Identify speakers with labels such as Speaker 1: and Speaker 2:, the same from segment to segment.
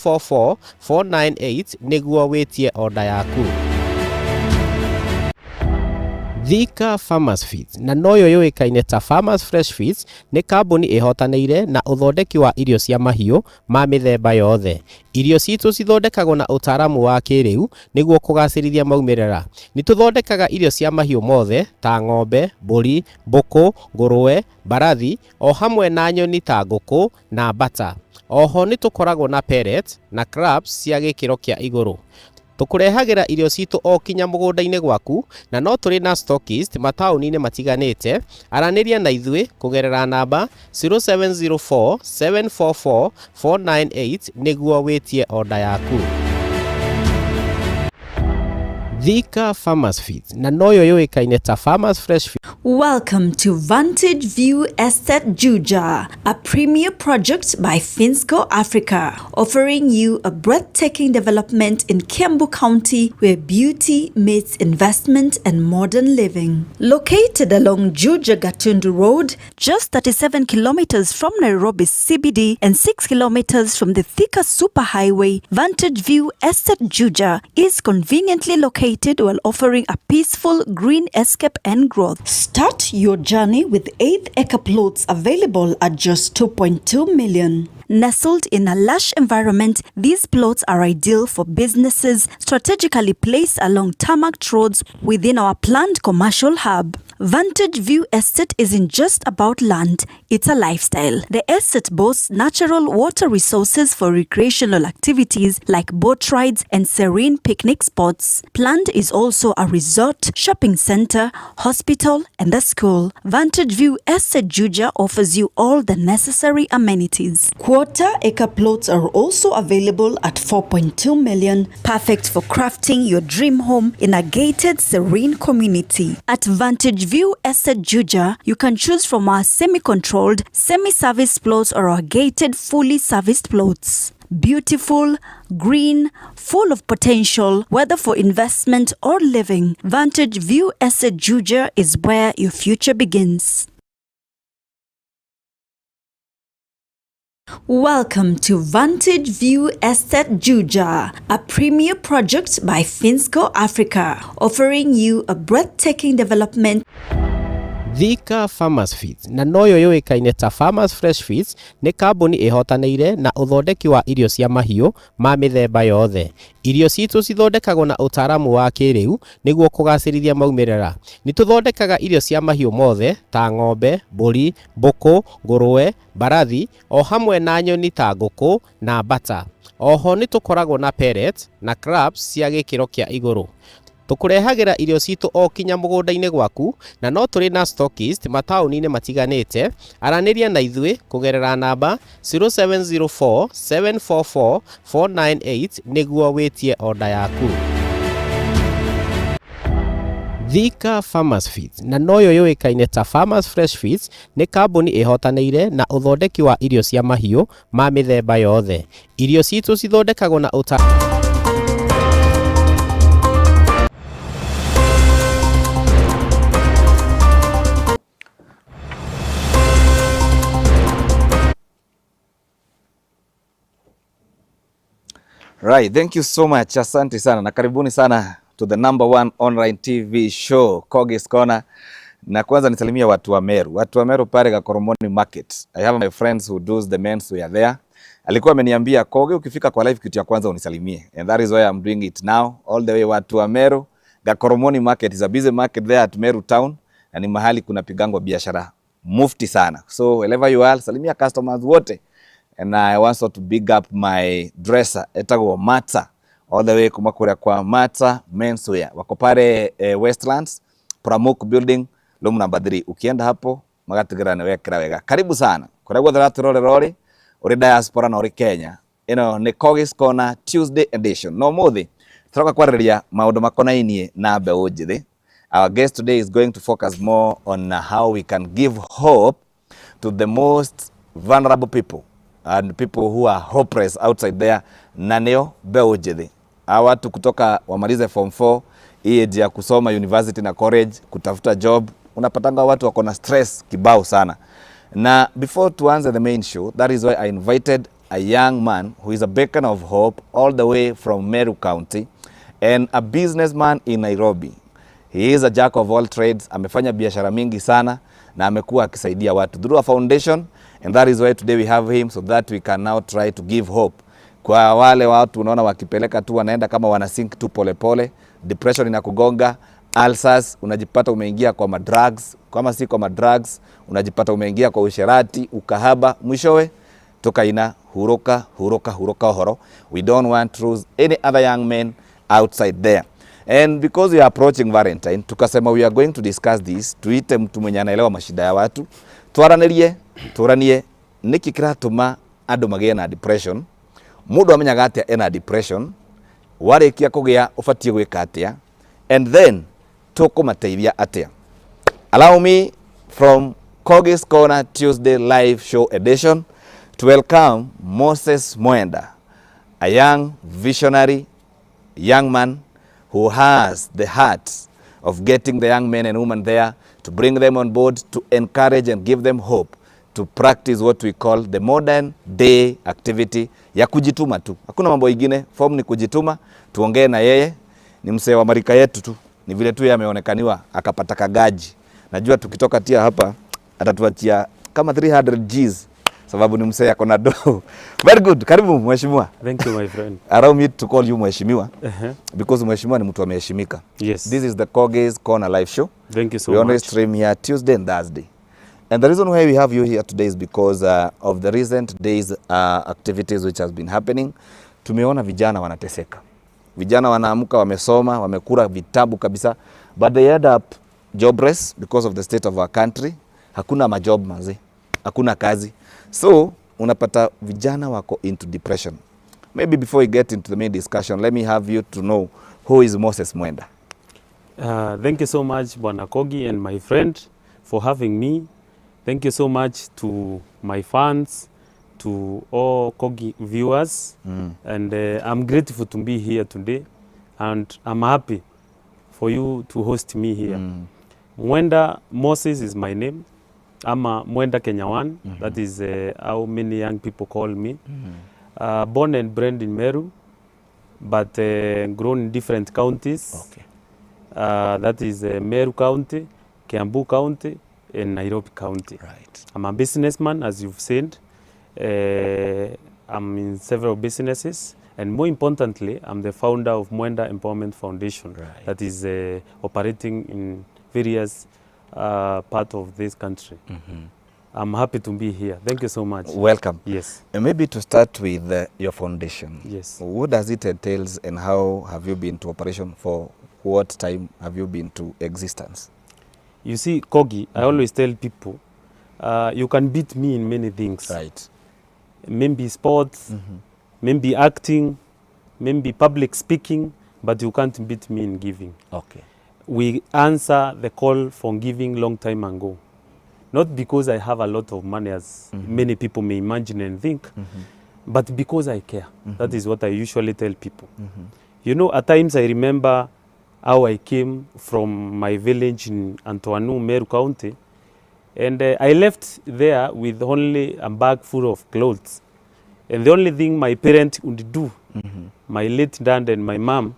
Speaker 1: 744 498 niguo witie order yaku. Thika Farmers Feeds na noyo yoikaine ta Farmers Fresh Feeds ni kambuni ihotaneire na uthondeki wa irio cia mahiu ma mithemba yothe. Irio citu cithondekagwo na utaramu wa kiriu niguo kugacirithia maumirera. Ni tuthondekaga irio cia mahiu mothe ta ng'ombe, mburi, mbuku, nguruwe, mbarathi o hamwe na nyoni ta nguku na mbata. Oho ni tukoragwo na pellet na crabs cia gikiro kia iguru. Tukurehagira irio citu o kinya mugunda-ini gwaku na no turi na stockist matauni-ini matiganite. Araniria na ithui kugerera namba 0704 744 498 niguo witie order yaku. Thika Farmers Feeds na noyo yoikaine ta Farmers Fresh Feeds.
Speaker 2: Welcome to Vantage View Estate Juja, a premier project by Finsco Africa, offering you a breathtaking development in Kiambu County where beauty meets investment and modern living. Located along Juja Gatundu Road, just 37 kilometers from Nairobi CBD and 6 kilometers from the Thika Superhighway, Vantage View Estate Juja is conveniently located while offering a peaceful green escape and growth. Start your journey with 8-acre plots available at just 2.2 million. Nestled in a lush environment, these plots are ideal for businesses strategically placed along tarmac roads within our planned commercial hub. Vantage View Estate isn't just about land, it's a lifestyle. The estate boasts natural water resources for recreational activities like boat rides and serene picnic spots. Planned is also a resort, shopping center, hospital, and a school. Vantage View Estate Juja offers you all the necessary amenities. Quarter-acre plots are also available at 4.2 million, perfect for crafting your dream home in a gated, serene community. At Vantage View Estate Juja, you can choose from our semi-controlled, semi-serviced plots or our gated, fully serviced plots. Beautiful, green, full of potential, whether for investment or living, Vantage View Estate Juja is where your future begins. Welcome to Vantage View Estate Juja, a premier project by Finsco Africa, offering you a breathtaking development.
Speaker 1: Thika Farmers Feeds na noyo yoikaine ta Farmers Fresh Feeds ni kambuni ihotaneire na uthondeki wa irio cia mahiu ma mithemba yothe. Irio citu cithondekagwo na utaramu wa kiriu niguo kugacirithia maumirera. Ni tuthondekaga irio cia mahiu mothe ta ng'ombe, mburi, mbuku, nguruwe, mbarathi o hamwe na nyoni ta nguku na mbata. Oho ni tukoragwo na pellet na crabs cia gikiro kia iguru. Tukurehagira irio citu o kinya mugunda-ini gwaku na no turi na stockist matauni-ini matiganite. Araniria na ithui kugerera namba 0704 744 498 niguo witie order yaku. Thika Farmers Feeds na noyo yoikaine ta Farmers Fresh Feeds ni kambuni ihotaneire na uthondeki wa irio cia mahiu ma mithemba yothe. Irio citu cithondekagwo na
Speaker 3: Right, thank you so much. Asante sana na karibuni sana to the #1 online TV show KOGI'S Corner. Na kwanza nisalimia watu wa Meru. Watu wa Meru pale Gakoromoni Market. I have my friends who does the menswear there. Alikuwa ameniambia Kogi ukifika kwa live kitu ya kwanza unisalimie. And that is why I'm doing it now. All the way watu wa Meru. Gakoromoni Market is a busy market there at Meru town. Na ni mahali kuna pigangwa biashara mufti sana. So wherever you are, salimia customers wote. And I want to big up my dresser, etago Mata, all the way kumakura kwa Mata Menswear. Wako pale Westlands, Pramuk Building, room number 3. Ukienda hapo, magatigira wekera wega. Karibu sana. Kuragwa dharatu rore, uri diaspora na uri Kenya. Ni KOGI'S Corner Tuesday edition. No mothi, turoka kwariria maundu makonainie na mbeũ njithi. Our guest today is going to focus more on how we can give hope to the most vulnerable people. And people who are hopeless outside there, naneo mbeũ njithi. Watu kutoka wamalize form 4, age ya kusoma university na college, kutafuta job, unapatanga watu wako na stress kibao sana. Na before to answer the main show, that is why I invited a young man who is a beacon of hope all the way from Meru County and a businessman in Nairobi. He is a jack of all trades. Amefanya biashara mingi sana na amekuwa akisaidia watu through a foundation, and that is why today we have him, so that we can now try to give hope kwa wale watu unaona wakipeleka tu wanaenda kama wanasink tu polepole, depression inakugonga, ulcers, unajipata umeingia kwa madrugs, kama si kwa madrugs unajipata umeingia kwa usherati, ukahaba, mwishowe toka ina huroka horo. We don't want to lose any other young men outside there. And because we are approaching Valentine, tukasema we are going to discuss this, tuite mtu mwenye anaelewa mashida ya watu, turanie niki kiratuma andu magie na depression, mundu amenyaga atia ena depression, warikia kugia ufatie gwika atia, and then tukumateithia atia. Allow me from KOGI'S Corner Tuesday live show edition to welcome Moses Mwenda, a young visionary young man who has the heart of getting the young men and women there, to bring them on board, to encourage and give them hope, to practice what we call the modern day activity ya kujituma tu. Hakuna mambo ingine, form ni kujituma. Tuongee na yeye, ni msee wa marika yetu tu, ni vile tu yameonekaniwa akapata kagaji. Najua tukitoka tia hapa atatuachia kama 300 G's, sababu ni msee yako na do. Very good. Karibu mheshimiwa.
Speaker 4: Thank you my friend.
Speaker 3: Allow me to call you mheshimiwa because mheshimiwa ni mtu ameheshimika.
Speaker 4: Yes.
Speaker 3: This is the KOGI'S Corner live show.
Speaker 4: Thank you so
Speaker 3: we
Speaker 4: much.
Speaker 3: We always stream here Tuesday and Thursday. And the reason why we have you here today is because of the recent days activities which has been happening. Tumeona vijana wanateseka. Vijana wanaamka, wamesoma, wamekura vitabu kabisa, but they end up jobless because of the state of our country. Hakuna majob mazi, hakuna kazi. So unapata vijana wako into depression. Maybe before we get into the main discussion, let me have you to know who is Moses Mwenda.
Speaker 4: Thank you so much Bwana Kogi and my friend for having me. Thank you so much to my fans, to all KOGI viewers, and I'm grateful to be here today, and I'm happy for you to host me here. Mwenda Moses is my name. I'm a Mwenda Kenyawan. That is how many young people call me. Born and bred in Meru, but grown in different counties.
Speaker 3: Okay.
Speaker 4: That is Meru County, Kiambu County, and Nairobi County.
Speaker 3: Right.
Speaker 4: I'm a businessman, as you've said. I'm in several businesses, and more importantly, I'm the founder of Mwenda Empowerment Foundation.
Speaker 3: Right.
Speaker 4: That is operating in various part of this country. I'm happy to be here. Thank you so much.
Speaker 3: Welcome.
Speaker 4: Yes.
Speaker 3: And maybe to start with your foundation.
Speaker 4: Yes.
Speaker 3: What does it entails, and how have you been to operation? For what time have you been to existence?
Speaker 4: You see, KOGI, I always tell people, you can beat me in many things.
Speaker 3: Right.
Speaker 4: Maybe sports, maybe acting, maybe public speaking, but you can't beat me in giving.
Speaker 3: Okay.
Speaker 4: We answer the call for giving long time ago. Not because I have a lot of money, as many people may imagine and think, but because I care. That is what I usually tell people. You know, at times I remember how I came from my village in Antoanu, Meru County, and I left there with only a bag full of clothes. And the only thing my parents would do, my late dad and my mom,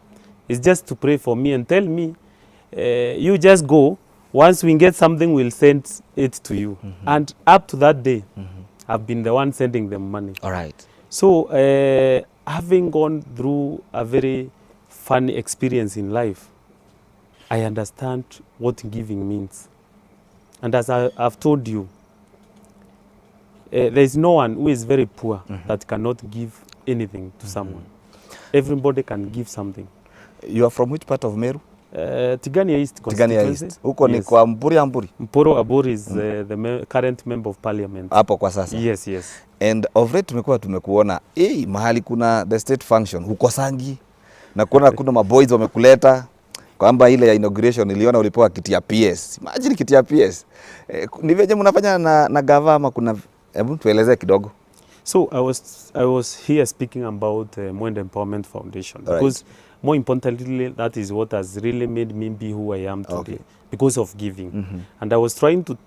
Speaker 4: is just to pray for me and tell me, you just go. Once we get something, we'll send it to you. And up to that day, I've been the one sending them money.
Speaker 3: All right.
Speaker 4: So having gone through a very funny experience in life, I understand what giving means. And as I've told you, there is no one who is very poor that cannot give anything to someone. Everybody can give something.
Speaker 3: You are from which part of Meru?
Speaker 4: Tigania East
Speaker 3: Tigania East. Huko ni kwa Mburi Amburi?
Speaker 4: Mporo Aburi is the current member of parliament.
Speaker 3: Hapo kwa sasa?
Speaker 4: Yes, yes.
Speaker 3: And of late tumekuona, mahali kuna the state function, hukosangi. Na kuona kuna maboys wamekuleta, kwamba ile ya inauguration niliona ulipewa kiti ya PS. Imagine kiti ya PS. Ni veje mnafanya na gava ama kuna, hebu tuelezee kidogo.
Speaker 4: So I was here speaking about Mwenda Empowerment Foundation, because more importantly, that is what has really made me be who I am today, because of giving. And I was trying to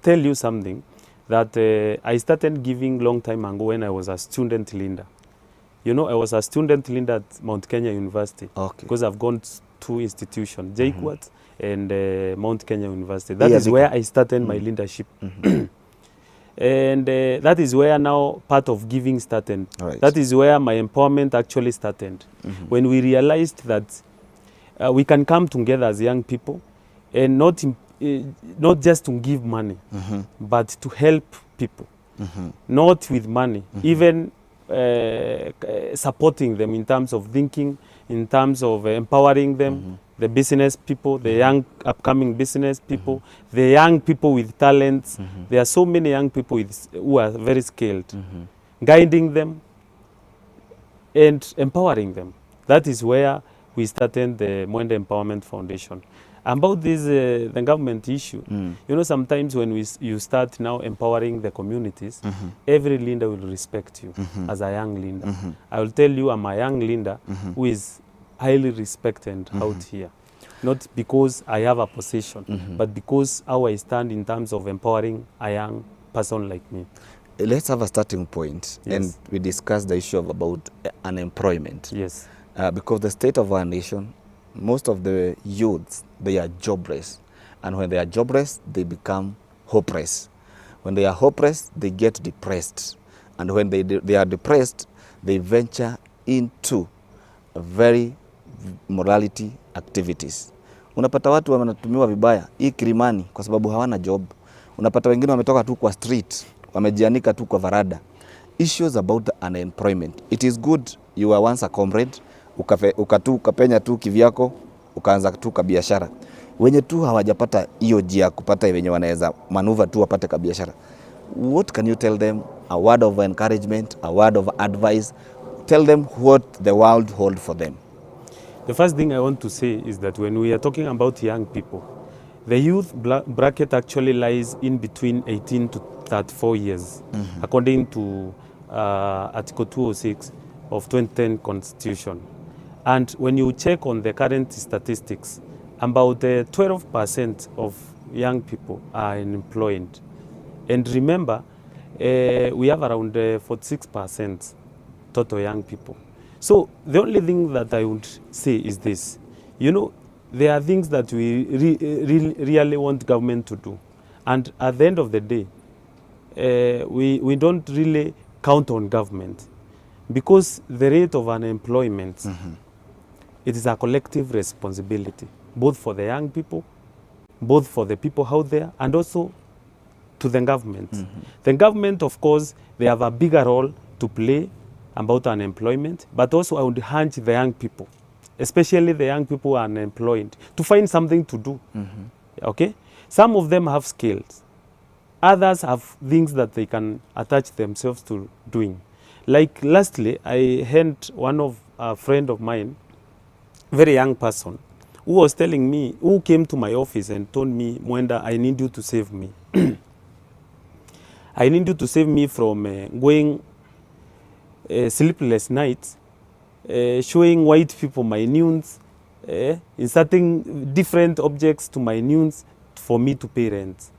Speaker 4: tell you something, that I started giving long time ago when I was a student leader. You know, I was a student leader at Mount Kenya University.
Speaker 3: Okay.
Speaker 4: Because I've gone to two institutions, JKUAT and Mount Kenya University. That is where I started my leadership. And that is where now part of giving started.
Speaker 3: Right.
Speaker 4: That is where my empowerment actually started. When we realized that we can come together as young people and not just to give money, but to help people, not with money, even supporting them in terms of thinking, in terms of empowering them, the business people, the young upcoming business people, the young people with talents. There are so many young people who are very skilled, guiding them and empowering them. That is where we started the Mwenda Empowerment Foundation. About this, the government issue, you know, sometimes when you start now empowering the communities, every leader will respect you as a young leader. I will tell you I'm a young leader who is highly respected out here. Not because I have a position, but because how I stand in terms of empowering a young person like me.
Speaker 3: Let's have a starting point, and we discuss the issue about unemployment.
Speaker 4: Yes.
Speaker 3: Because the state of our nation, most of the youths, they are jobless. And when they are jobless, they become hopeless. When they are hopeless, they get depressed. And when they are depressed, they venture into very morality activities. Unapata watu wanatumiwa vibaya hii Kilimani kwa sababu hawana job. Unapata wengine wametoka tu kwa street, wamejianika tu kwa varada. Issues about the unemployment. It is good you were once a comrade, ukapenya tu kivyako, ukaanza tu kabiashara. Wenye tu hawajapata hiyo njia kupata wenye wanaweza manuva tu wapate kabiashara. What can you tell them? A word of encouragement, a word of advice. Tell them what the world holds for them.
Speaker 4: The first thing I want to say is that when we are talking about young people, the youth bracket actually lies in between 18 to 34 years, according to Article 206 of 2010 Constitution. And when you check on the current statistics, about 12% of young people are unemployed. And remember, we have around 46% total young people. So the only thing that I would say is this. You know, there are things that we really want government to do. And at the end of the day, we don't really count on government. Because the rate of unemployment, it is a collective responsibility, both for the young people, both for the people out there, and also to the government. The government, of course, they have a bigger role to play about unemployment, but also I would urge the young people, especially the young people who are unemployed, to find something to do. Okay? Some of them have skills. Others have things that they can attach themselves to doing. Like lastly, I had one of a friend of mine, very young person, who was telling me, who came to my office and told me, Mwenda, I need you to save me. I need you to save me from going sleepless nights, showing white people my news, inserting different objects to my news for me to pay rent.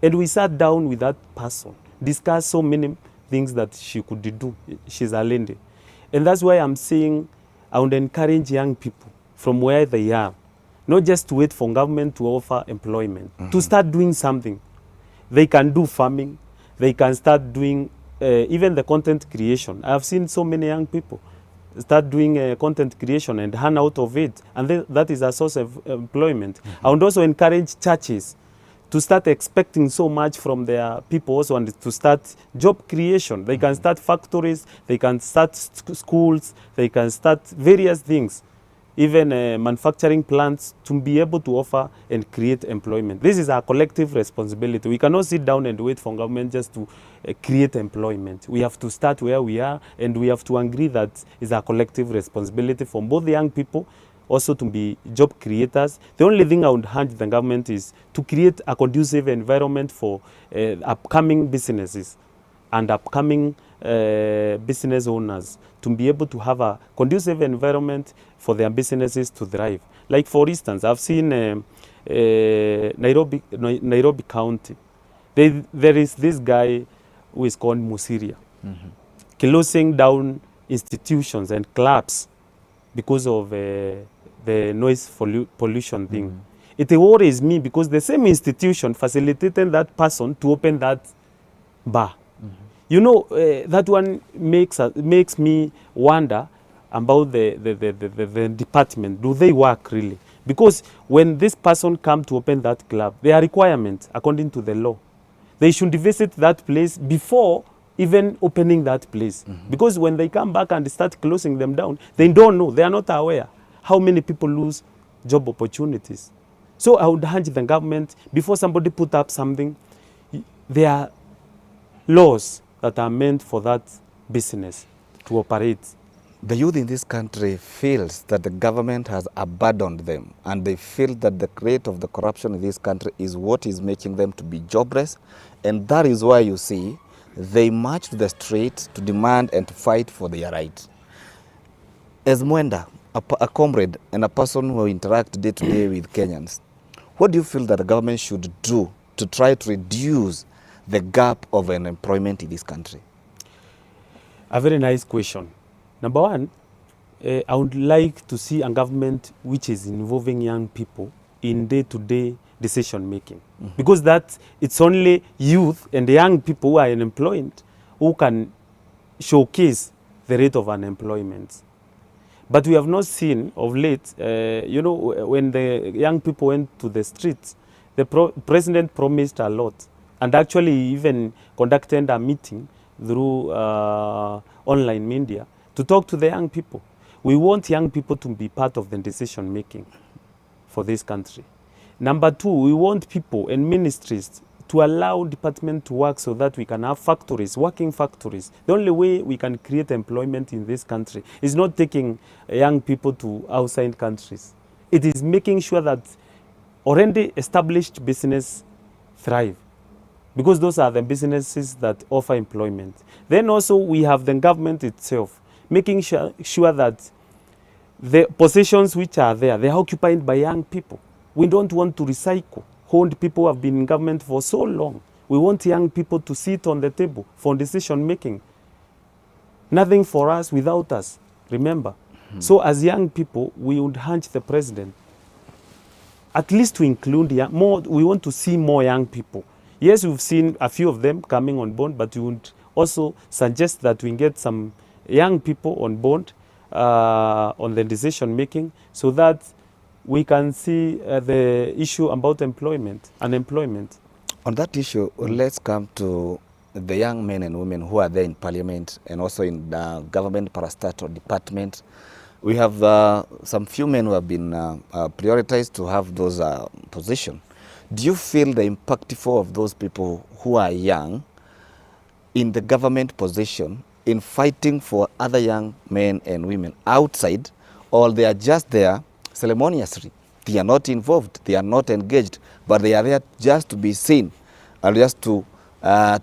Speaker 4: And we sat down with that person, discussed so many things that she could do. She's a lady. And that's why I'm saying I would encourage young people from where they are, not just to wait for government to offer employment, to start doing something. They can do farming. They can start doing even the content creation. I've seen so many young people start doing content creation and earn out of it. And that is a source of employment. I would also encourage churches to start expecting so much from their people also, and to start job creation. They can start factories, they can start schools, they can start various things, even manufacturing plants, to be able to offer and create employment. This is our collective responsibility. We cannot sit down and wait for government just to create employment. We have to start where we are, and we have to agree that it's our collective responsibility for both the young people also to be job creators. The only thing I would urge the government is to create a conducive environment for upcoming businesses and upcoming business owners to be able to have a conducive environment for their businesses to thrive. Like for instance, I've seen Nairobi County. There is this guy who is called Musiria, closing down institutions and clubs because of the noise pollution thing. It worries me because the same institution facilitated that person to open that bar. You know, that one makes me wonder about the department. Do they work really? Because when this person come to open that club, there are requirements according to the law. They should visit that place before even opening that place. Because when they come back and start closing them down, they don't know, they are not aware how many people lose job opportunities. So I would urge the government, before somebody put up something, there are laws that are meant for that business to operate.
Speaker 3: The youth in this country feels that the government has abandoned them, and they feel that the rate of the corruption in this country is what is making them to be jobless, and that is why you see they march to the streets to demand and to fight for their rights. As Mwenda, a comrade and a person who interacts day to day with Kenyans, what do you feel that the government should do to try to reduce the gap of unemployment in this country?
Speaker 4: A very nice question. Number one, I would like to see a government which is involving young people in day-to-day decision making. Because it's only youth and young people who are unemployed who can showcase the rate of unemployment. But we have not seen of late, you know, when the young people went to the streets, the president promised a lot, and actually even conducted a meeting through online media to talk to the young people. We want young people to be part of the decision making for this country. Number two, we want people and ministries to allow department to work so that we can have factories, working factories. The only way we can create employment in this country is not taking young people to outside countries. It is making sure that already established business thrive, because those are the businesses that offer employment. Then also we have the government itself, making sure that the positions which are there, they are occupied by young people. We don't want to recycle old people who have been in government for so long. We want young people to sit on the table for decision making. Nothing for us without us, remember. So as young people, we would urge the president at least to include more. We want to see more young people. Yes, we've seen a few of them coming on board, but we would also suggest that we get some young people on board on the decision making, so that we can see the issue about unemployment.
Speaker 3: On that issue, let's come to the young men and women who are there in parliament and also in the government parastatal department. We have some few men who have been prioritized to have those positions. Do you feel the impactful of those people who are young in the government position in fighting for other young men and women outside, or they are just there ceremoniously? They are not involved, they are not engaged, but they are there just to be seen and just to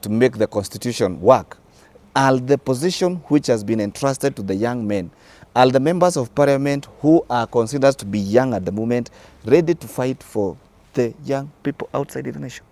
Speaker 3: make the constitution work. Are the position which has been entrusted to the young men, are the members of parliament who are considered to be young at the moment ready to fight for the young people outside the nation?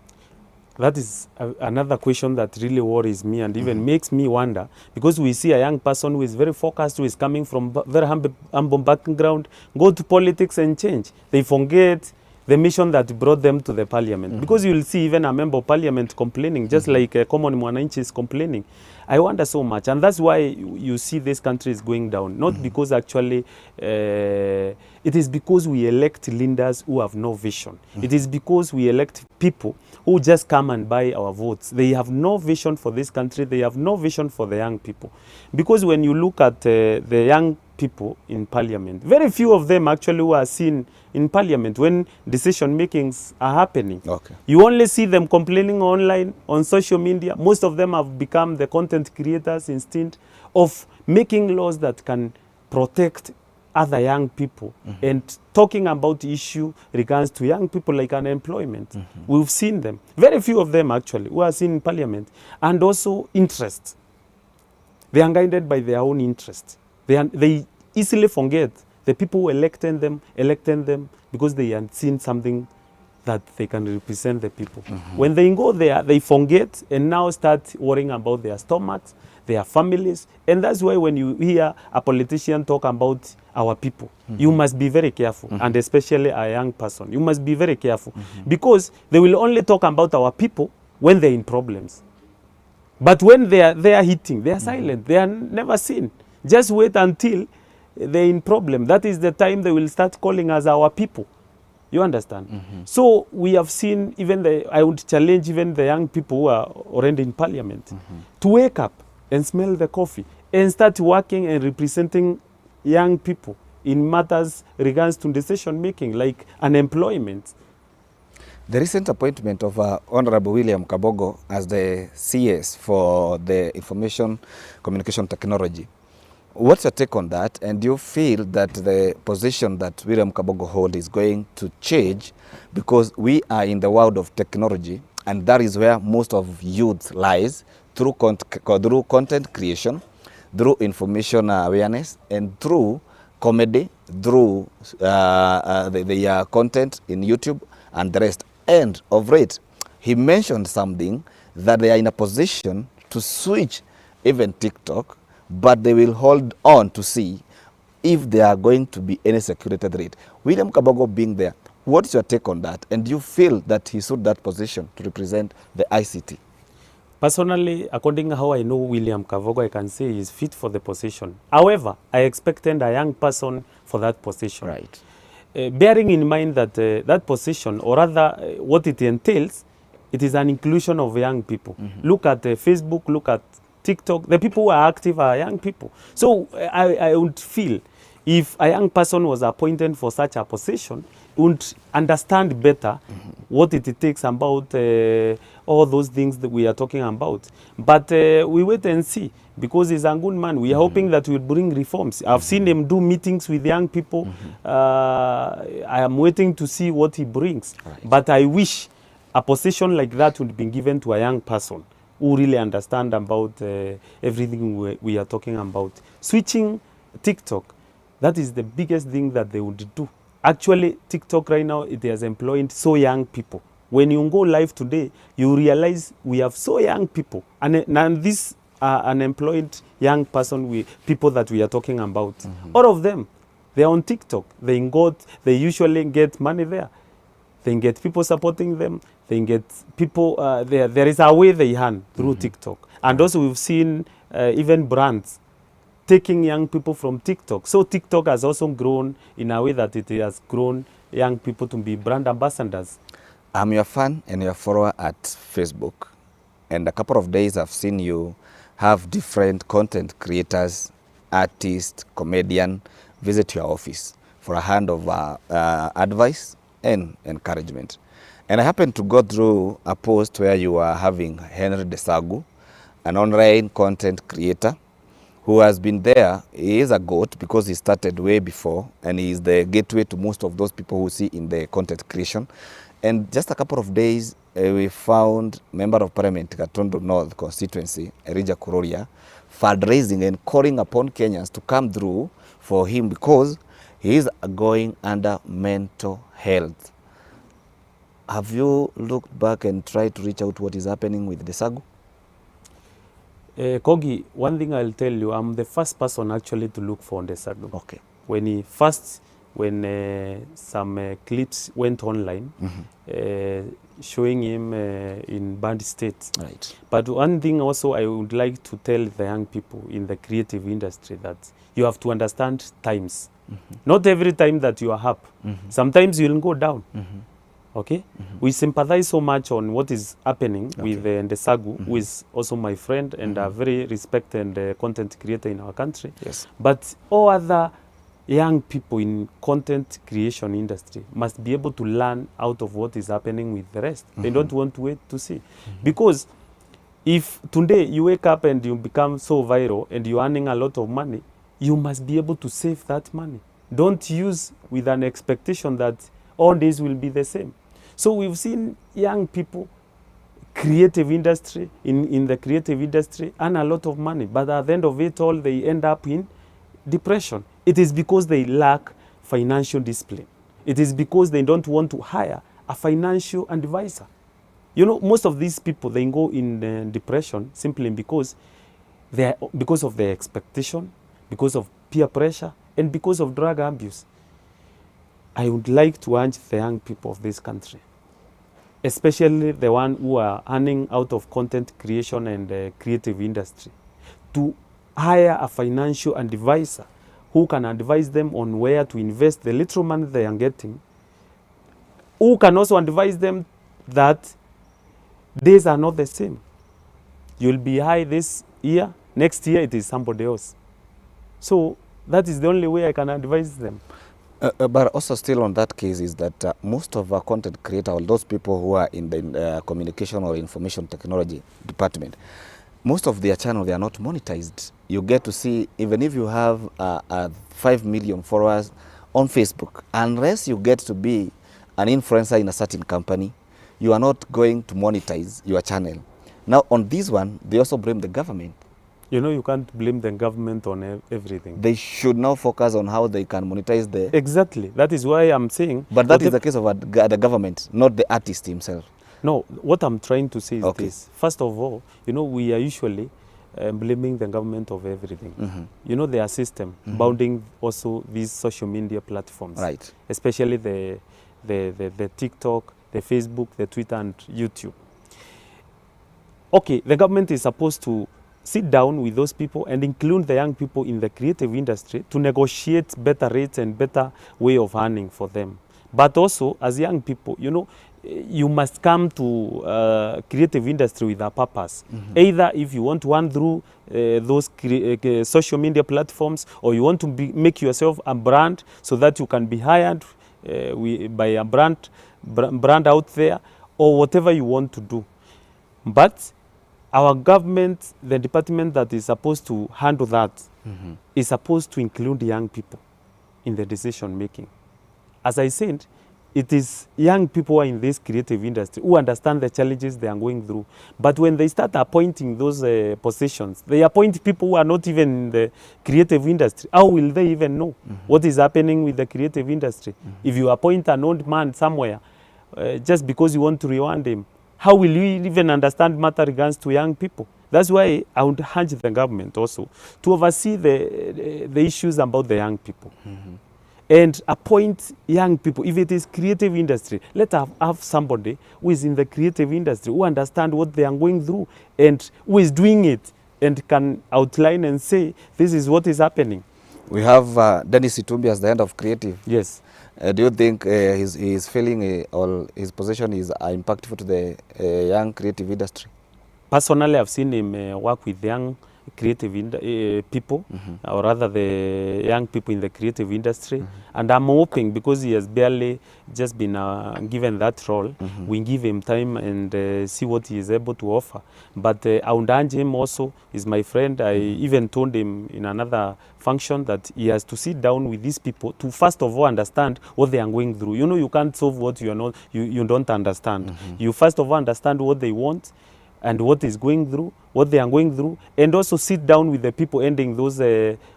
Speaker 4: That is another question that really worries me and even makes me wonder, because we see a young person who is very focused, who is coming from very humble background, go to politics and change. They forget the mission that brought them to the parliament. Because you will see even a member of parliament complaining, just like a common Mwananchi is complaining. I wonder so much, and that's why you see this country is going down. Not because actually, it is because we elect leaders who have no vision. It is because we elect people who just come and buy our votes. They have no vision for this country. They have no vision for the young people. Because when you look at the young people in parliament, very few of them actually who are seen in parliament when decision makings are happening.
Speaker 3: Okay.
Speaker 4: You only see them complaining online, on social media. Most of them have become the content creators instead of making laws that can protect other young people and talking about issue regards to young people like unemployment. We've seen them, very few of them actually, who are seen in parliament. And also interest. They are guided by their own interest. They easily forget the people who elected them because they had seen something that they can represent the people. When they go there, they forget and now start worrying about their stomachs, their families. And that's why when you hear a politician talk about our people, you must be very careful, and especially a young person. You must be very careful because they will only talk about our people when they're in problems. But when they are hitting, they are silent. They are never seen. Just wait until they're in problem. That is the time they will start calling us our people. You understand? So we have seen even I would challenge even the young people who are already in parliament to wake up and smell the coffee and start working and representing young people in matters regards to decision making, like unemployment.
Speaker 3: The recent appointment of Honorable William Kabogo as the CS for the Information Communication Technology, what's your take on that? And do you feel that the position that William Kabogo holds is going to change because we are in the world of technology, and that is where most of youth lies through content creation, through information awareness, and through comedy, through the content in YouTube and the rest. And of late, he mentioned something that they are in a position to switch even TikTok, but they will hold on to see if there are going to be any security threat. William Kabogo being there, what's your take on that? And do you feel that he suit that position to represent the ICT?
Speaker 4: Personally, according to how I know William Kabogo, I can say he's fit for the position. However, I expected a young person for that position.
Speaker 3: Right.
Speaker 4: Bearing in mind that that position, or rather what it entails, it is an inclusion of young people. Look at Facebook, look at TikTok. The people who are active are young people. So I would feel if a young person was appointed for such a position, would understand better what it takes about all those things that we are talking about. But we wait and see, because he's a good man. We are hoping that we'll bring reforms. I've seen him do meetings with young people. I am waiting to see what he brings. Right. But I wish a position like that would be given to a young person who really understand about everything we are talking about. Switching TikTok, that is the biggest thing that they would do. Actually, TikTok right now, it has employed so young people. When you go live today, you realize we have so young people. And these are unemployed young people that we are talking about. All of them, they're on TikTok. They usually get money there. They get people supporting them. They get people, there is a way they earn through TikTok. And also we've seen even brands taking young people from TikTok. So TikTok has also grown in a way that it has grown young people to be brand ambassadors.
Speaker 3: I'm your fan and your follower at Facebook. And a couple of days I've seen you have different content creators, artists, comedian, visit your office for a hand of advice and encouragement. And I happened to go through a post where you are having Henry Desagu, an online content creator, who has been there. He is a goat because he started way before, and he is the gateway to most of those people who see in the content creation. And just a couple of days, we found Member of Parliament, Gatondo North constituency, Elijah Kuroria, fundraising and calling upon Kenyans to come through for him because he is going under mental health. Have you looked back and tried to reach out what is happening with Desagu?
Speaker 4: Kogi, one thing I'll tell you, I'm the first person actually to look for Desagu.
Speaker 3: Okay.
Speaker 4: When some clips went online, showing him in bad state.
Speaker 3: Right.
Speaker 4: But one thing also I would like to tell the young people in the creative industry that you have to understand times. Not every time that you are up. Sometimes you'll go down. Okay? We sympathize so much on what is happening with Desagu, who is also my friend and a very respected content creator in our country.
Speaker 3: Yes.
Speaker 4: But all other young people in content creation industry must be able to learn out of what is happening with the rest. They don't want to wait to see. Because if today you wake up and you become so viral and you're earning a lot of money, you must be able to save that money. Don't use with an expectation that all days will be the same. So we've seen young people, creative industry, in the creative industry, earn a lot of money. But at the end of it all, they end up in depression. It is because they lack financial discipline. It is because they don't want to hire a financial advisor. You know, most of these people, they go in depression simply because of their expectation, because of peer pressure, and because of drug abuse. I would like to urge the young people of this country, especially the one who are earning out of content creation and creative industry, to hire a financial advisor who can advise them on where to invest the little money they are getting, who can also advise them that days are not the same. You'll be high this year, next year it is somebody else. So that is the only way I can advise them.
Speaker 3: But also still on that case is that most of our content creators, or those people who are in the communication or information technology department, most of their channel, they are not monetized. You get to see, even if you have 5 million followers on Facebook, unless you get to be an influencer in a certain company, you are not going to monetize your channel. Now on this one, they also blame the government.
Speaker 4: You know, you can't blame the government on everything.
Speaker 3: They should now focus on how they can monetize the...
Speaker 4: Exactly. That is why I'm saying...
Speaker 3: But that is the case of the government, not the artist himself.
Speaker 4: No, what I'm trying to say is this. First of all, you know, we are usually blaming the government of everything. You know, their system bounding also these social media platforms.
Speaker 3: Right.
Speaker 4: Especially the TikTok, the Facebook, the Twitter and YouTube. Okay, the government is supposed to sit down with those people and include the young people in the creative industry to negotiate better rates and better way of earning for them. But also, as young people, you know, you must come to creative industry with a purpose. Either if you want to earn through those social media platforms, or you want to make yourself a brand so that you can be hired by a brand out there, or whatever you want to do. But our government, the department that is supposed to handle that, is supposed to include young people in the decision making. As I said, it is young people who are in this creative industry who understand the challenges they are going through. But when they start appointing those positions, they appoint people who are not even in the creative industry. How will they even know what is happening with the creative industry? If you appoint an old man somewhere, just because you want to reward him, how will you even understand matter regards to young people? That's why I would urge the government also to oversee the issues about the young people. And appoint young people. If it is creative industry, let us have somebody who is in the creative industry, who understands what they are going through and who is doing it and can outline and say, this is what is happening.
Speaker 3: We have Dennis Itumbi as the head of creative.
Speaker 4: Yes.
Speaker 3: Do you think his feeling or his position is impactful to the young creative industry?
Speaker 4: Personally, I've seen him work with young creative people, or rather the young people in the creative industry. And I'm hoping, because he has barely just been given that role, we give him time and see what he is able to offer. But I would urge him also, he's my friend. I even told him in another function that he has to sit down with these people to first of all understand what they are going through. You know, you can't solve what you are not, you don't understand. You first of all understand what they want and what is going through, what they are going through, and also sit down with the people ending those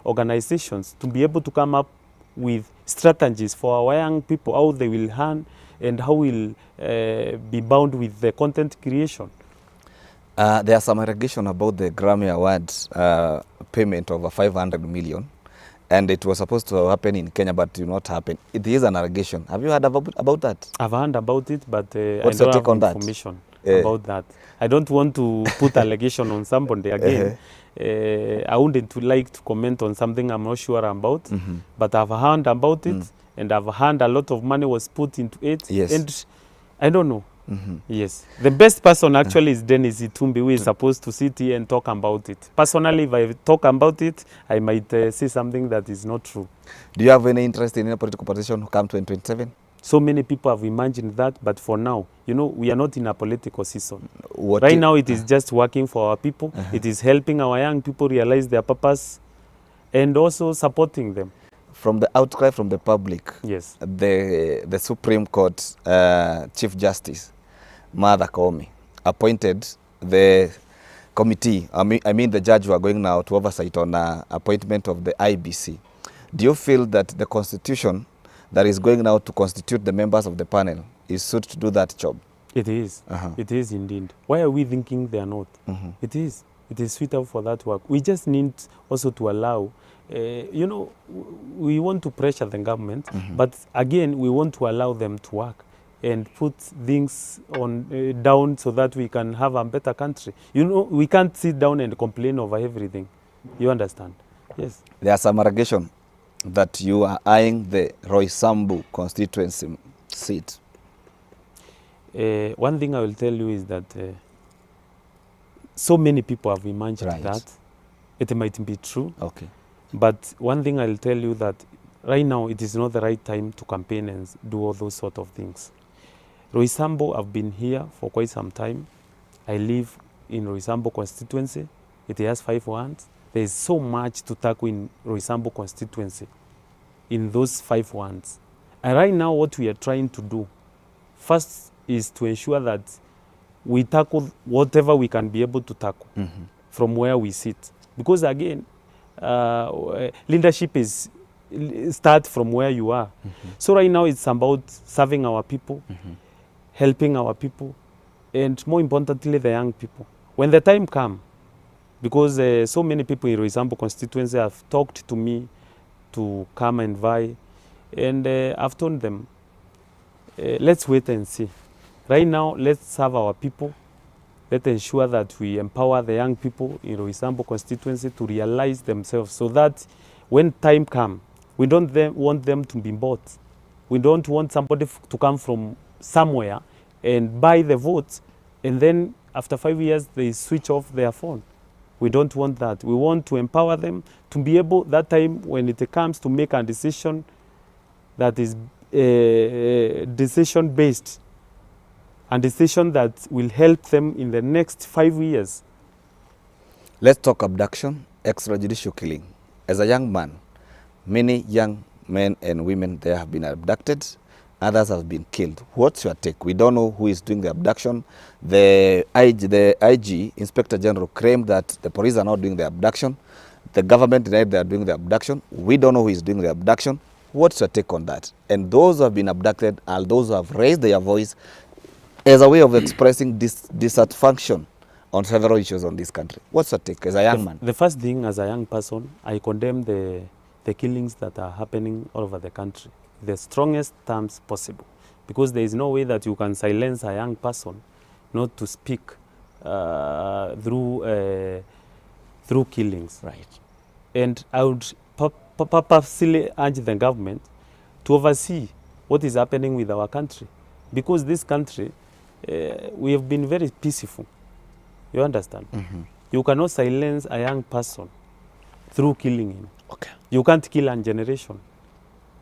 Speaker 4: organizations to be able to come up with strategies for our young people, how they will earn and how will be bound with the content creation.
Speaker 3: There are some allegation about the Grammy Awards payment of 500 million, and it was supposed to happen in Kenya, but did not happen. It is an allegation. Have you heard about that?
Speaker 4: I've heard about it, but
Speaker 3: What's
Speaker 4: I don't
Speaker 3: your take on
Speaker 4: have information about that. I don't want to put allegation on somebody again. I wouldn't like to comment on something I'm not sure about, but I've heard about it, and I've heard a lot of money was put into it, and I don't know. Yes. The best person actually is Dennis Itumbi, who is supposed to sit here and talk about it. Personally, if I talk about it, I might say something that is not true.
Speaker 3: Do you have any interest in any political position who come to 2027?
Speaker 4: So many people have imagined that, but for now, you know, we are not in a political season. Right now, it is just working for our people. It is helping our young people realize their purpose and also supporting them.
Speaker 3: From the outcry from the public,
Speaker 4: yes,
Speaker 3: the Supreme Court Chief Justice, Martha Koome, appointed the committee, I mean the judge who are going now to oversight on appointment of the IBC. Do you feel that the constitution that is going now to constitute the members of the panel is suited to do that job.
Speaker 4: It is. It is indeed. Why are we thinking they are not? It is. It is suitable for that work. We just need also to allow, you know, we want to pressure the government, but again, we want to allow them to work and put things on down so that we can have a better country. You know, we can't sit down and complain over everything. You understand? Yes.
Speaker 3: There's some allegation that you are eyeing the Roysambu constituency seat.
Speaker 4: One thing I will tell you is that so many people have imagined that. It might be true.
Speaker 3: Okay.
Speaker 4: But one thing I'll tell you that right now it is not the right time to campaign and do all those sort of things. Roysambu, I've been here for quite some time. I live in Roysambu constituency. It has 5 wards. There is so much to tackle in Roysambu constituency, in those 5 wards. And right now what we are trying to do, first is to ensure that we tackle whatever we can be able to tackle from where we sit. Because again, leadership is start from where you are. So right now it's about serving our people, helping our people, and more importantly, the young people. When the time comes, because so many people in Roysambu constituency have talked to me to come and vie, and I've told them, let's wait and see. Right now, let's serve our people. Let's ensure that we empower the young people in Roysambu constituency to realize themselves so that when time comes, we don't want them to be bought. We don't want somebody to come from somewhere and buy the votes, and then after 5 years, they switch off their phone. We don't want that. We want to empower them to be able, that time when it comes to make a decision that is decision-based, a decision that will help them in the next 5 years.
Speaker 3: Let's talk abduction, extrajudicial killing. As a young man, many young men and women there have been abducted, others have been killed. What's your take? We don't know who is doing the abduction. The IG, Inspector General, claimed that the police are not doing the abduction. The government denied they are doing the abduction. We don't know who is doing the abduction. What's your take on that? And those who have been abducted are those who have raised their voice as a way of expressing dissatisfaction on several issues on this country. What's your take as a young man?
Speaker 4: The first thing, as a young person, I condemn the killings that are happening all over the country, the strongest terms possible, because there is no way that you can silence a young person not to speak through killings.
Speaker 3: Right.
Speaker 4: And I would purposely urge the government to oversee what is happening with our country, because this country, we have been very peaceful. You understand? You cannot silence a young person through killing him.
Speaker 3: Okay.
Speaker 4: You can't kill a generation.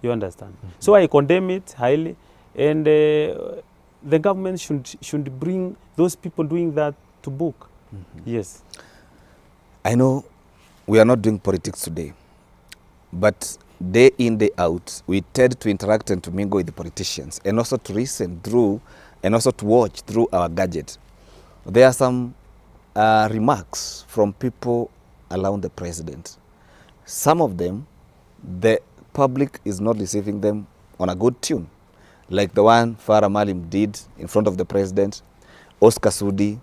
Speaker 4: You understand? So I condemn it highly, and the government should bring those people doing that to book. Yes.
Speaker 3: I know we are not doing politics today, but day in, day out, we tend to interact and to mingle with the politicians, and also to listen through, and also to watch through our gadget. There are some remarks from people around the president. Some of them, the public is not receiving them on a good tune, like the one Farah Malim did in front of the president, Oscar Sudi,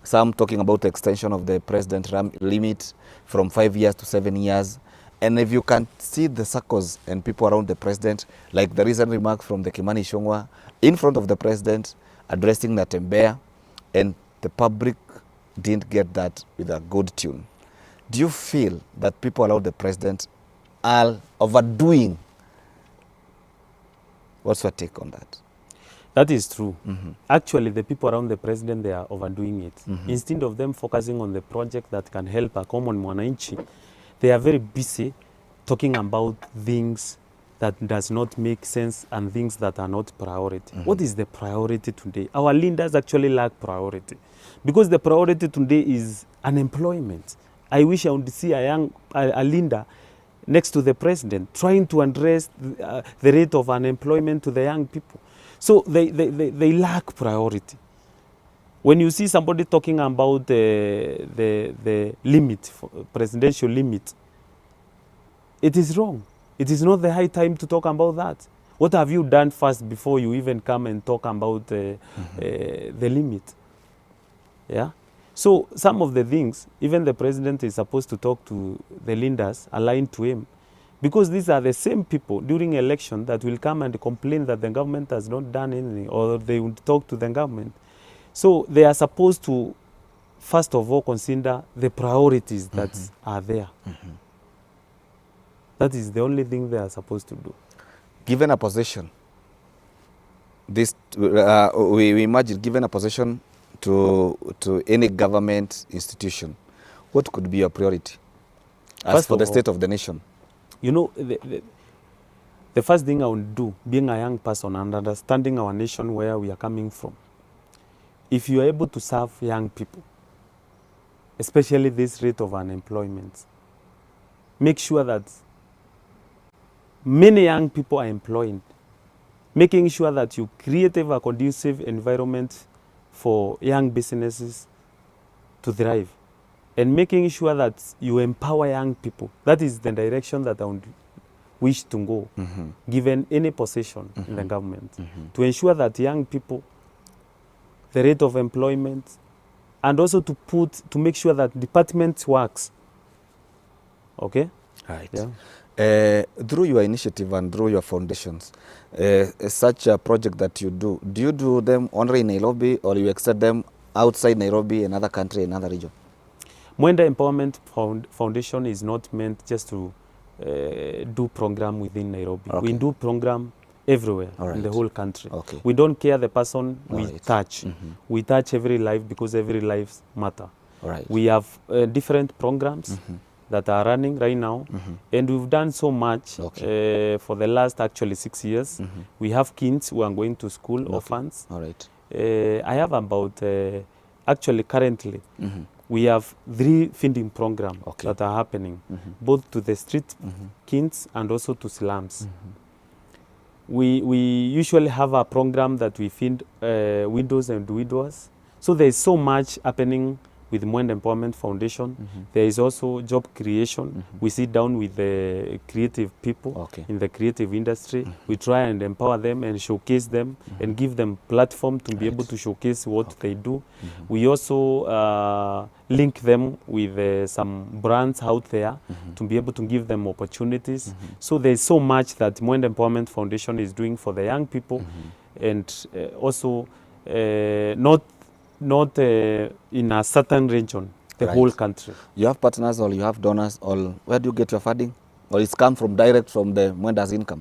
Speaker 3: some talking about the extension of the president limit from 5 years to 7 years. And if you can see the circles and people around the president, like the recent remarks from the Kimani Ichung'wah in front of the president addressing Natembeya, and the public didn't get that with a good tune. Do you feel that people around the president are overdoing? What's your take on that?
Speaker 4: That is true. Actually, the people around the president, they are overdoing it. Instead of them focusing on the project that can help a common mwananchi, they are very busy talking about things that does not make sense and things that are not priority. What is the priority today? Our leaders actually lack priority, because the priority today is unemployment. I wish I would see a leader next to the president trying to address the rate of unemployment to the young people. So they lack priority. When you see somebody talking about the limit, presidential limit, it is wrong. It is not the high time to talk about that. What have you done first before you even come and talk about the limit? Yeah. So some of the things, even the president is supposed to talk to the leaders aligned to him, because these are the same people during election that will come and complain that the government has not done anything, or they would talk to the government. So they are supposed to, first of all, consider the priorities that are there. That is the only thing they are supposed to do.
Speaker 3: Given a position, this we imagine, given a position to any government institution, what could be your priority as
Speaker 4: First
Speaker 3: for
Speaker 4: of
Speaker 3: the
Speaker 4: all,
Speaker 3: state of the nation?
Speaker 4: You know, the first thing I would do, being a young person and understanding our nation, where we are coming from, if you are able to serve young people, especially this rate of unemployment, make sure that many young people are employed, making sure that you create a conducive environment for young businesses to thrive, and making sure that you empower young people. That is the direction that I would wish to go, given any position in the government, to ensure that young people, the rate of employment, and also to make sure that department works. Okay?
Speaker 3: Right.
Speaker 4: Yeah.
Speaker 3: Through your initiative and through your foundations, such a project that you do you do them only in Nairobi, or you extend them outside Nairobi, another country, another region?
Speaker 4: Mwenda Empowerment Foundation is not meant just to do program within Nairobi.
Speaker 3: Okay.
Speaker 4: We do program everywhere in the whole country.
Speaker 3: Okay.
Speaker 4: We don't care the person we
Speaker 3: Right.
Speaker 4: touch. We touch every life, because every lives matter.
Speaker 3: Right.
Speaker 4: We have different programs that are running right now, and we've done so much for the last actually 6 years. We have kids who are going to school, orphans.
Speaker 3: All right.
Speaker 4: I have about, actually currently, we have 3 feeding programs that are happening, both to the street kids and also to slums. We usually have a program that we feed widows and widowers. So there is so much happening with Mwenda Empowerment Foundation. There is also job creation. We sit down with the creative people in the creative industry. We try and empower them and showcase them and give them platform to be able to showcase what they do. We also link them with some brands out there to be able to give them opportunities. So there is so much that Mwenda Empowerment Foundation is doing for the young people, and also not in a certain region, the whole country.
Speaker 3: You have partners, or you have donors, or where do you get your funding? Or it's come from direct from the Mwenda's income?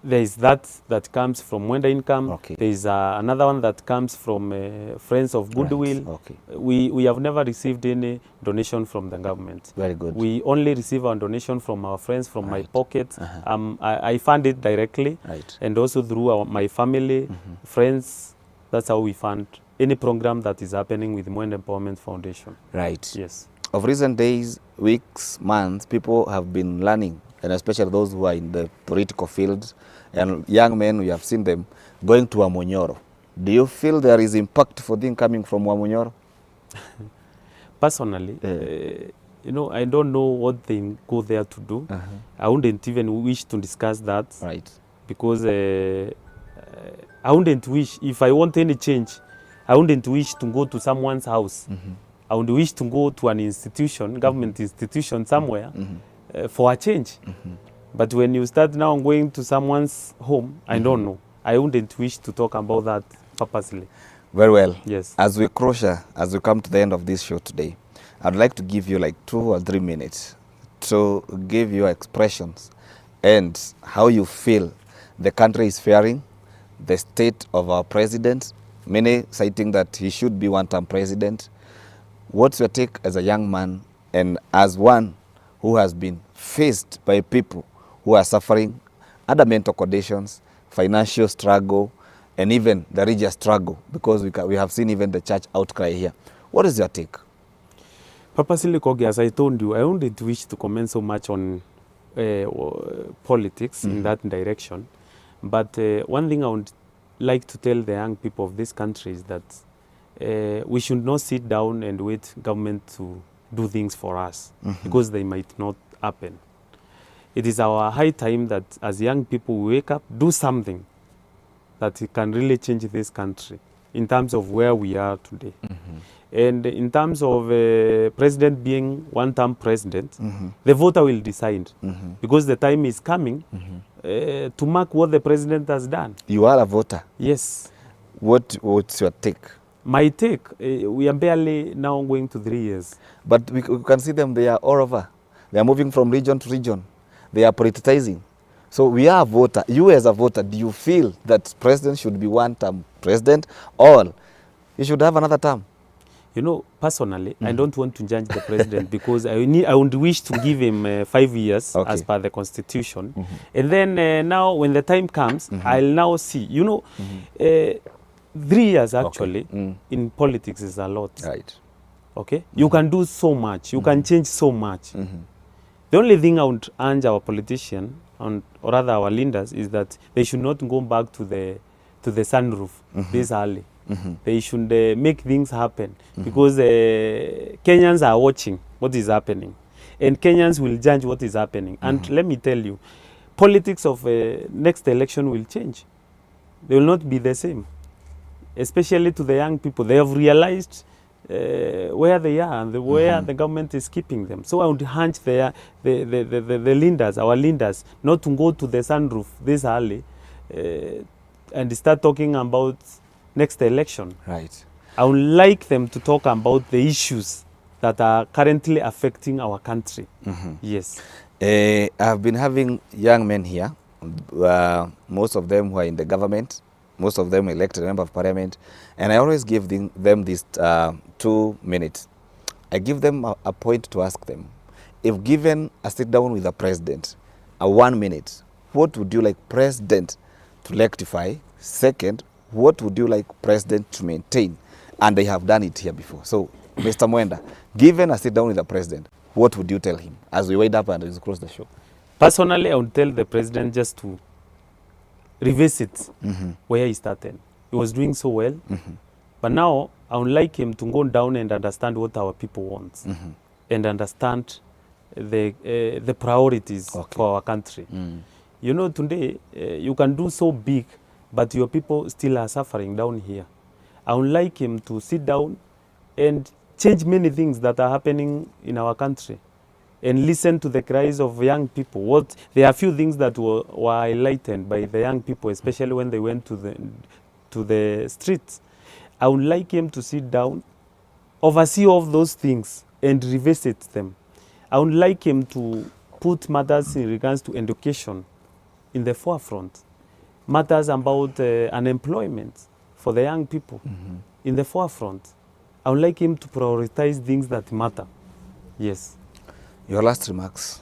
Speaker 4: There is that comes from Mwenda income.
Speaker 3: Okay.
Speaker 4: There is another one that comes from Friends of Goodwill.
Speaker 3: Right. Okay.
Speaker 4: We have never received any donation from the government.
Speaker 3: Very good.
Speaker 4: We only receive our donation from our friends, from my pocket. I fund it directly, and also through my family, friends. That's how we fund any program that is happening with Mwenda Empowerment Foundation.
Speaker 3: Right.
Speaker 4: Yes.
Speaker 3: Of recent days, weeks, months, people have been learning, and especially those who are in the political field, and young men, we have seen them going to Wamunyoro. Do you feel there is impact for them coming from Wamunyoro?
Speaker 4: Personally, you know, I don't know what they go there to do. I wouldn't even wish to discuss that.
Speaker 3: Right.
Speaker 4: Because I wouldn't wish, if I want any change, I wouldn't wish to go to someone's house. I would wish to go to an institution, government institution somewhere, for a change. But when you start now going to someone's home, I don't know. I wouldn't wish to talk about that purposely.
Speaker 3: Very well.
Speaker 4: Yes.
Speaker 3: As we come to the end of this show today, I'd like to give you like 2 or 3 minutes to give your expressions and how you feel the country is faring, the state of our president, many citing that he should be one-term president. What's your take as a young man and as one who has been faced by people who are suffering other mental conditions, financial struggle, and even the religious struggle, because we have seen even the church outcry here. What is your take?
Speaker 4: Purposely, KOGI, as I told you, I wouldn't wish to comment so much on politics in that direction. But one thing I would like to tell the young people of this country is that we should not sit down and wait government to do things for us, because they might not happen. it is our high time that as young people we wake up, do something that can really change this country in terms of where we are today. And in terms of president being one-term president, the voter will decide because the time is coming to mark what the president has done.
Speaker 3: You are a voter.
Speaker 4: Yes.
Speaker 3: What's your take?
Speaker 4: My take, we are barely now going to 3 years.
Speaker 3: But we can see them, they are all over. They are moving from region to region. They are politicizing. So we are a voter. You as a voter, do you feel that president should be one-term president or he should have another term?
Speaker 4: You know, personally, I don't want to judge the president because I would wish to give him 5 years as per the constitution. And then now when the time comes, I'll now see. You know, 3 years actually in politics is a lot.
Speaker 3: Right.
Speaker 4: Okay? You can do so much. You can change so much. The only thing I would urge our politicians, or rather our leaders, is that they should not go back to the sunroof this early. They should make things happen because Kenyans are watching what is happening and Kenyans will judge what is happening. And let me tell you, politics of next election will change. They will not be the same, especially to the young people. They have realized where they are and where the government is keeping them. So I would urge the leaders, our leaders, not to go to the sunroof this early and start talking about next election.
Speaker 3: Right.
Speaker 4: I would like them to talk about the issues that are currently affecting our country. Yes.
Speaker 3: I've been having young men here, most of them who are in the government, most of them elected member of parliament, and I always give them this 2 minutes. I give them a point to ask them. If given a sit down with the president, a 1 minute, what would you like president to rectify? Second, what would you like president to maintain? And they have done it here before. So, Mr. Mwenda, given a sit down with the president, what would you tell him as we wind up and we close the show?
Speaker 4: Personally, I would tell the president just to revisit where he started. He was doing so well, but now I would like him to go down and understand what our people want and understand the priorities for our country. You know, today you can do so big, but your people still are suffering down here. I would like him to sit down and change many things that are happening in our country and listen to the cries of young people. There are few things that were highlighted by the young people, especially when they went to the streets. I would like him to sit down, oversee all of those things and revisit them. I would like him to put matters in regards to education in the forefront. Matters about unemployment for the young people in the forefront. I would like him to prioritize things that matter. Yes.
Speaker 3: Your last remarks.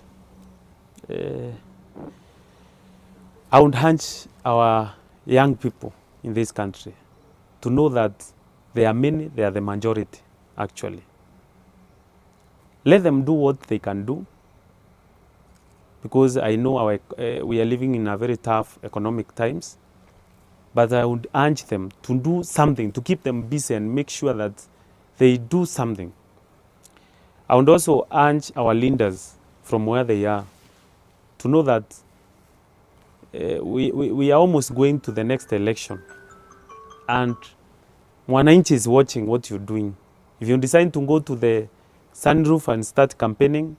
Speaker 4: I would urge our young people in this country to know that they are many, they are the majority, actually. Let them do what they can do, because I know we are living in a very tough economic times, but I would urge them to do something, to keep them busy and make sure that they do something. I would also urge our leaders from where they are to know that we are almost going to the next election, and Mwananchi is watching what you're doing. If you decide to go to the sunroof and start campaigning,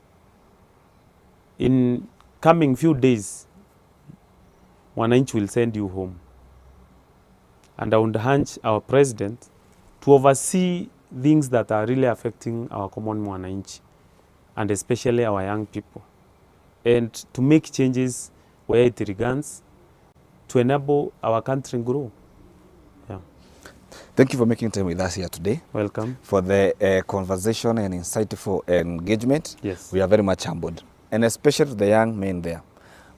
Speaker 4: in coming few days, Mwananchi will send you home. And I would urge our president to oversee things that are really affecting our common Mwananchi, and especially our young people, and to make changes where it regards to enable our country grow. Yeah.
Speaker 3: Thank you for making time with us here today.
Speaker 4: Welcome.
Speaker 3: For the conversation and insightful engagement.
Speaker 4: Yes.
Speaker 3: We are very much humbled. And especially to the young men there.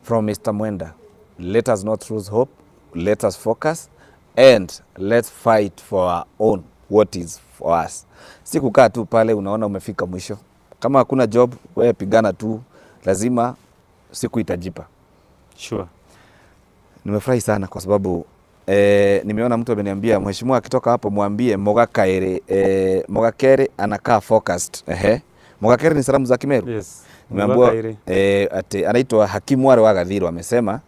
Speaker 3: From Mr. Mwenda, let us not lose hope. Let us focus. And let's fight for our own, what is for us. Si kukaa tu pale unaona umefika mwisho. Kama hakuna job, wewe pigana tu. Lazima siku itajipa.
Speaker 4: Sure.
Speaker 3: Nimefurahi sana kwa sababu nimeona mtu ameniambia mheshimiwa akitoka hapo mwambie Mogakere anakaa focused. Mogakere ni salamu za Kimeru.
Speaker 4: Yes.
Speaker 3: Umeambiwa ati anaitwa Hakimu Wale wa Gathiro amesema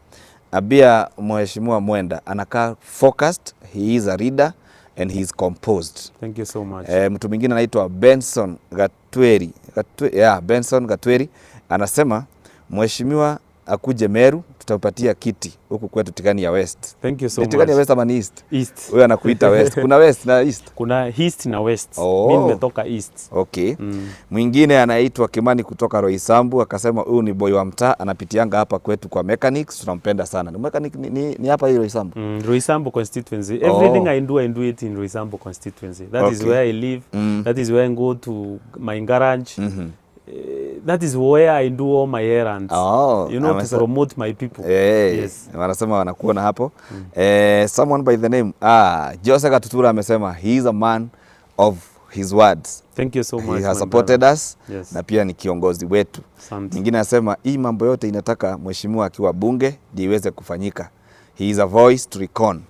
Speaker 3: abia Mheshimiwa Mwenda anakaa focused, he is a reader and he is composed.
Speaker 4: Thank you so much.
Speaker 3: Mtu mwingine anaitwa Benson Gatweri anasema Mheshimiwa akuje Meru tutapatia kiti huku kwetu Tigania West.
Speaker 4: Thank you so much.
Speaker 3: Tigania West ama ni East?
Speaker 4: East.
Speaker 3: Wewe anakuita West. Kuna West na East?
Speaker 4: Kuna East na West.
Speaker 3: Oh.
Speaker 4: Mimi nimetoka East.
Speaker 3: Okay. Mwingine anaitwa Kimani kutoka Roysambu akasema huyu ni boy wa mtaa anapitianga hapa kwetu kwa mechanics, tunampenda sana. Ni mechanic ni hapa hii Roysambu.
Speaker 4: Roysambu constituency. Everything I do it in Roysambu constituency. That is where I live. That is where I go to my garage. That is where I do all my errands. You know, to promote my people. Yes.
Speaker 3: Wanasema wanakuona hapo. Someone by the name Jose Gatutura amesema he is a man of his words.
Speaker 4: Thank you so much.
Speaker 3: He has supported us.
Speaker 4: Yes.
Speaker 3: Na pia ni kiongozi wetu. Mwingine anasema hii mambo yote inataka mheshimiwa akiwa bunge ndio iweze kufanyika. He is a voice to reckon.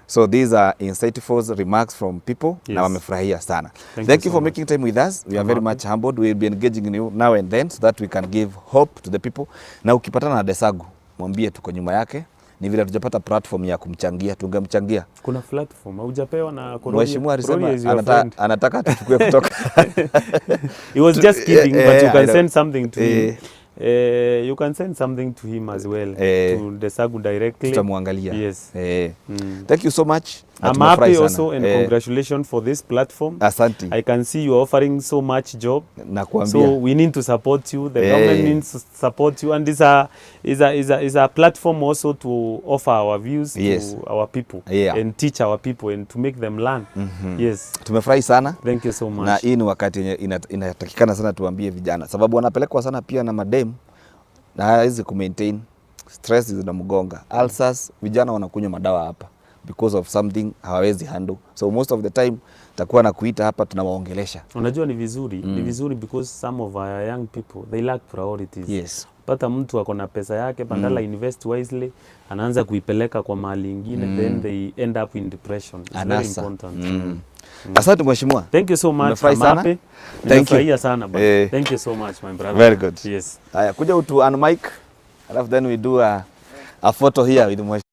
Speaker 3: So these are insightful remarks from people. Yes. Na wamefurahia sana. Thank you for making time with us. We are very much humbled. We will be engaging in you now and then so that we can give hope to the people. Na ukipatana na Desagu, mwambie tuko nyuma yake. Ni vile tujapata platform ya kumchangia, tungemchangia.
Speaker 4: Kuna platform hujapewa na
Speaker 3: Mheshimiwa alisema anataka tuchukue kutoka.
Speaker 4: He was just kidding, but you can send something to him. You can send something to him as well, to Desagu directly.
Speaker 3: Tutamwangalia.
Speaker 4: Yes.
Speaker 3: Thank you so much.
Speaker 4: I'm happy also and congratulations for this platform.
Speaker 3: Asante.
Speaker 4: I can see you offering so much job.
Speaker 3: Nakuambia.
Speaker 4: So we need to support you. The government needs to support you, and is a platform also to offer our views to our people and teach our people and to make them learn. Yes.
Speaker 3: Tumefurahi sana.
Speaker 4: Thank you so much.
Speaker 3: Na hii ni wakati inatakikana sana tuambie vijana, sababu wanapelekwa sana pia na madem na hawezi kumaintain, stress zinamgonga, ulcers, vijana wanakunywa madawa hapa because of something hawawezi handle. So most of the time takuwa na kuita hapa tunawaongelesha. Unajua
Speaker 4: ni vizuri because some of our young people they lack priorities.
Speaker 3: Yes.
Speaker 4: Pata mtu ako na pesa yake badala invest wisely, anaanza kuipeleka kwa mahali ingine, then they end up in depression. It's very important.
Speaker 3: Asante mheshimiwa.
Speaker 4: Thank you so much.
Speaker 3: I'm happy. Thank you
Speaker 4: sana. Thank you so much my brother.
Speaker 3: Very good.
Speaker 4: Yes.
Speaker 3: Haya, kuja utu on mic, alafu then we do a photo here with mheshimiwa.